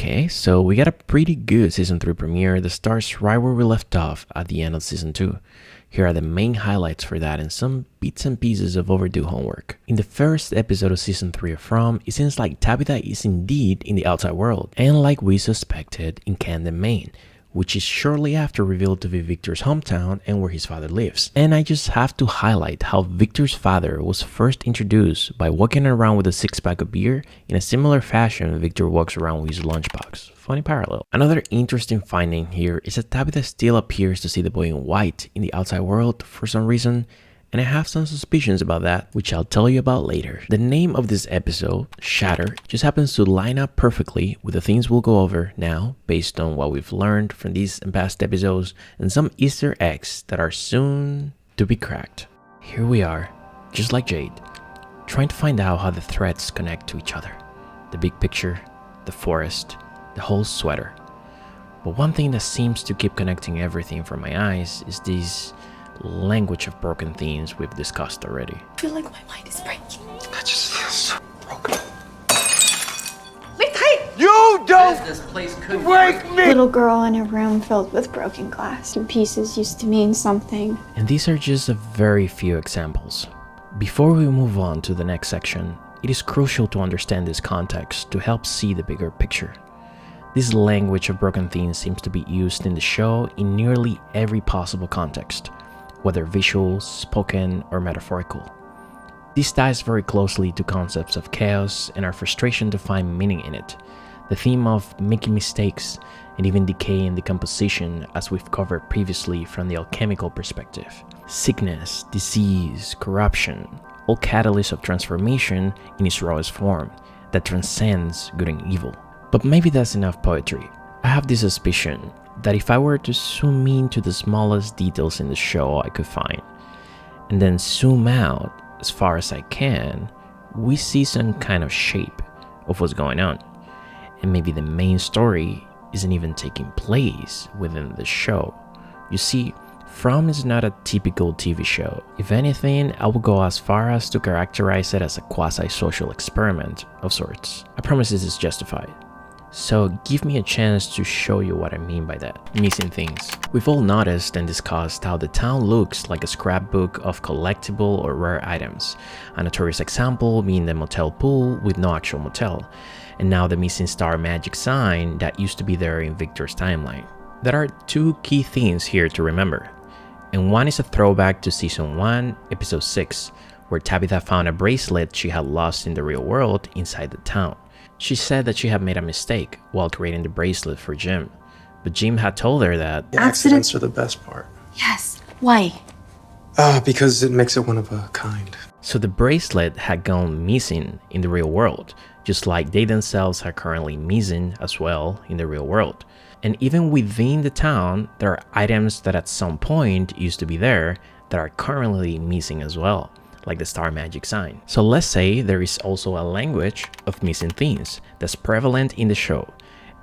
Okay, so we got a pretty good Season 3 premiere that starts right where we left off at the end of Season 2. Here are the main highlights for that and some bits and pieces of overdue homework. In the first episode of Season 3 of From, it seems like Tabitha is indeed in the outside world, and like we suspected, in Camden, Maine, which is shortly after revealed to be Victor's hometown and where his father lives. And I just have to highlight how Victor's father was first introduced by walking around with a six-pack of beer in a similar fashion Victor walks around with his lunchbox. Funny parallel. Another interesting finding here is that Tabitha still appears to see the boy in white in the outside world for some reason, and I have some suspicions about that, which I'll tell you about later. The name of this episode, Shatter, just happens to line up perfectly with the things we'll go over now, based on what we've learned from these and past episodes, and some Easter eggs that are soon to be cracked. Here we are, just like Jade, trying to find out how the threads connect to each other. The big picture, the forest, the whole sweater. But one thing that seems to keep connecting everything from my eyes is this language of broken things we've discussed already. I feel like my mind is breaking. I just feel so broken. Wait, tight! You don't This place could break me! Little girl in a room filled with broken glass. And pieces used to mean something. And these are just a very few examples. Before we move on to the next section, it is crucial to understand this context to help see the bigger picture. This language of broken things seems to be used in the show in nearly every possible context, whether visual, spoken, or metaphorical. This ties very closely to concepts of chaos and our frustration to find meaning in it, the theme of making mistakes, and even decay and decomposition as we've covered previously from the alchemical perspective. Sickness, disease, corruption, all catalysts of transformation in its rawest form that transcends good and evil. But maybe that's enough poetry. I have this suspicion that if I were to zoom in to the smallest details in the show I could find, and then zoom out as far as I can, we see some kind of shape of what's going on. And maybe the main story isn't even taking place within the show. You see, From is not a typical TV show. If anything, I would go as far as to characterize it as a quasi-social experiment of sorts. I promise this is justified. So give me a chance to show you what I mean by that. Missing things. We've all noticed and discussed how the town looks like a scrapbook of collectible or rare items. A notorious example being the motel pool with no actual motel, and now the missing star magic sign that used to be there in Victor's timeline. There are two key things here to remember, and one is a throwback to Season 1, Episode 6, where Tabitha found a bracelet she had lost in the real world inside the town. She said that she had made a mistake while creating the bracelet for Jim, but Jim had told her that The accidents are the best part. Yes. Why? Because it makes it one of a kind. so the bracelet had gone missing in the real world, just like they themselves are currently missing as well in the real world. And even within the town, there are items that at some point used to be there that are currently missing as well, like the star magic sign. So let's say there is also a language of missing things that's prevalent in the show,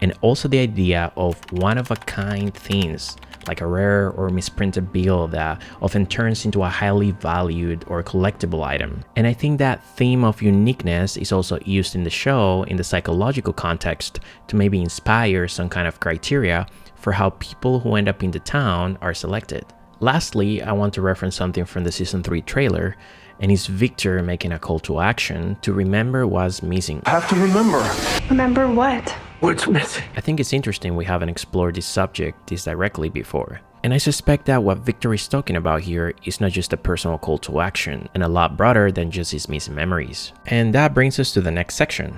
and also the idea of one-of-a-kind things, like a rare or misprinted bill that often turns into a highly valued or collectible item. And I think that theme of uniqueness is also used in the show in the psychological context to maybe inspire some kind of criteria for how people who end up in the town are selected. Lastly, I want to reference something from the Season 3 trailer, and it's Victor making a call to action to remember what's missing. I have to remember Remember what? what's missing. I think it's interesting we haven't explored this subject this directly before. And I suspect that what Victor is talking about here is not just a personal call to action, and a lot broader than just his missing memories. And that brings us to the next section,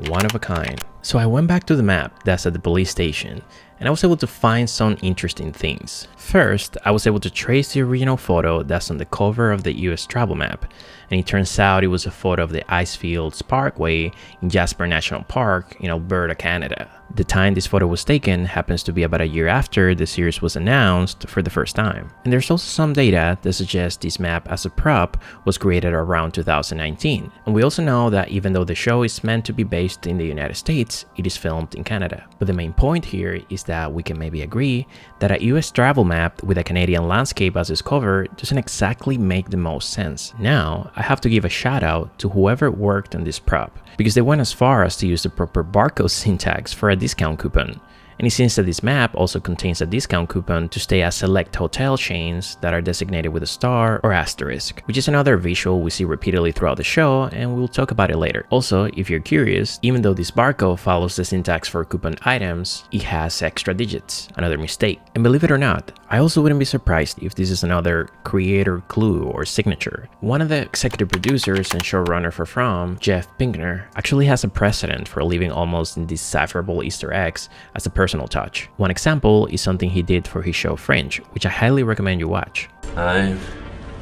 one of a kind. So I went back to the map that's at the police station, and I was able to find some interesting things. First, I was able to trace the original photo that's on the cover of the US travel map, and it turns out it was a photo of the Icefields Parkway in Jasper National Park in Alberta, Canada. The time this photo was taken happens to be about a year after the series was announced for the first time. And there's also some data that suggests this map as a prop was created around 2019. And we also know that even though the show is meant to be based in the United States, it is filmed in Canada. But the main point here is that we can maybe agree that a US travel map with a Canadian landscape as its cover doesn't exactly make the most sense. Now, I have to give a shout out to whoever worked on this prop, because they went as far as to use the proper barcode syntax for a discount coupon. And it seems that this map also contains a discount coupon to stay at select hotel chains that are designated with a star or asterisk, which is another visual we see repeatedly throughout the show, and we'll talk about it later. Also, if you're curious, even though this barcode follows the syntax for coupon items, it has extra digits, another mistake. And believe it or not, I also wouldn't be surprised if this is another creator clue or signature. One of the executive producers and showrunner for From, Jeff Pinkner, actually has a precedent for leaving almost indecipherable Easter eggs as a personal touch. One example is something he did for his show Fringe, which I highly recommend you watch. 5,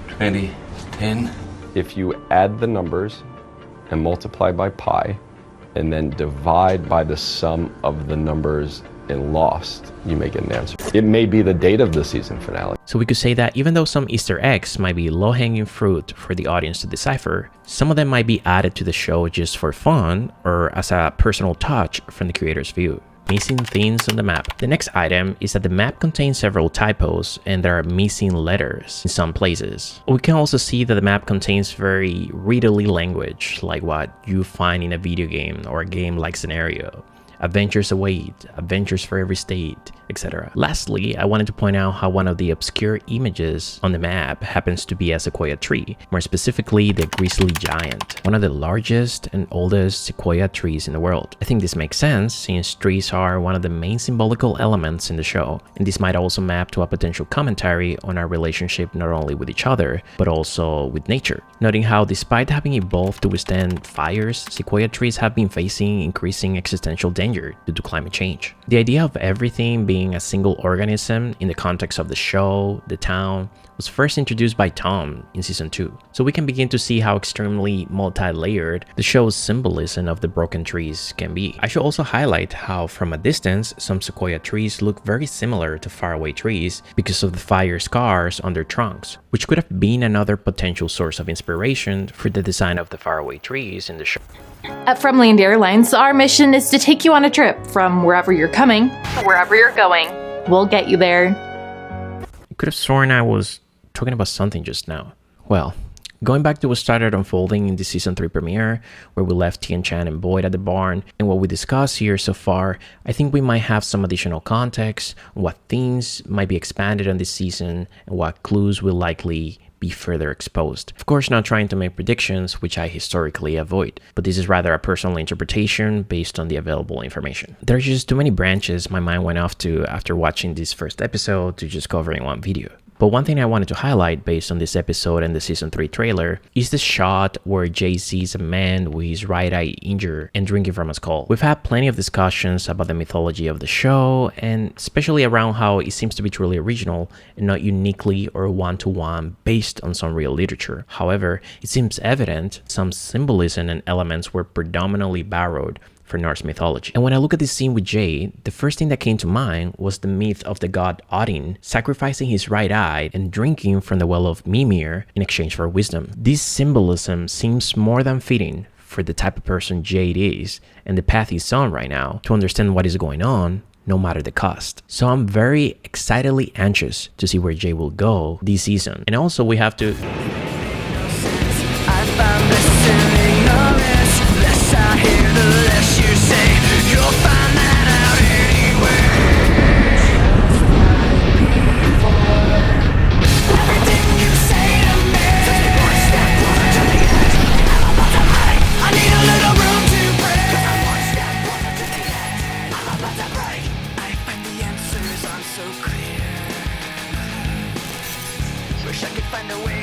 20, 10. If you add the numbers and multiply by pi, and then divide by the sum of the numbers in Lost, you may get an answer. It may be the date of the season finale. So we could say that even though some Easter eggs might be low-hanging fruit for the audience to decipher, some of them might be added to the show just for fun or as a personal touch from the creator's view. Missing things on the map. The next item is that the map contains several typos and there are missing letters in some places. We can also see that the map contains very readily language, like what you find in a video game or a game-like scenario. Adventures await, adventures for every state, etc. Lastly, I wanted to point out how one of the obscure images on the map happens to be a sequoia tree, more specifically the grizzly giant, one of the largest and oldest sequoia trees in the world. I think this makes sense since trees are one of the main symbolical elements in the show, and this might also map to a potential commentary on our relationship not only with each other, but also with nature. Noting how despite having evolved to withstand fires, sequoia trees have been facing increasing existential danger due to climate change. The idea of everything being a single organism in the context of the show, the town, was first introduced by Tom in season 2. So we can begin to see how extremely multi-layered the show's symbolism of the broken trees can be. I should also highlight how from a distance, some sequoia trees look very similar to faraway trees because of the fire scars on their trunks, which could have been another potential source of inspiration for the design of the faraway trees in the show. At FromLand Airlines, our mission is to take you on a trip from wherever you're coming to wherever you're going. We'll get you there. I could have sworn I was talking about something just now. Well, going back to what started unfolding in the season 3 premiere, where we left Tian-Chan and Boyd at the barn, and what we discussed here so far, I think we might have some additional context on what themes might be expanded on this season and what clues will likely be further exposed. Of course, not trying to make predictions, which I historically avoid, but this is rather a personal interpretation based on the available information. There are just too many branches my mind went off to after watching this first episode to just cover in one video. But one thing I wanted to highlight based on this episode and the season 3 trailer is the shot where Jade sees a man with his right eye injured and drinking from a skull. We've had plenty of discussions about the mythology of the show, and especially around how it seems to be truly original and not uniquely or one-to-one based on some real literature. However, it seems evident some symbolism and elements were predominantly borrowed for Norse mythology. And when I look at this scene with Jade, the first thing that came to mind was the myth of the god Odin sacrificing his right eye and drinking from the well of Mimir in exchange for wisdom. This symbolism seems more than fitting for the type of person Jade is and the path he's on right now to understand what is going on, no matter the cost. So I'm very excitedly anxious to see where Jade will go this season. And also we have to Wish I could find a way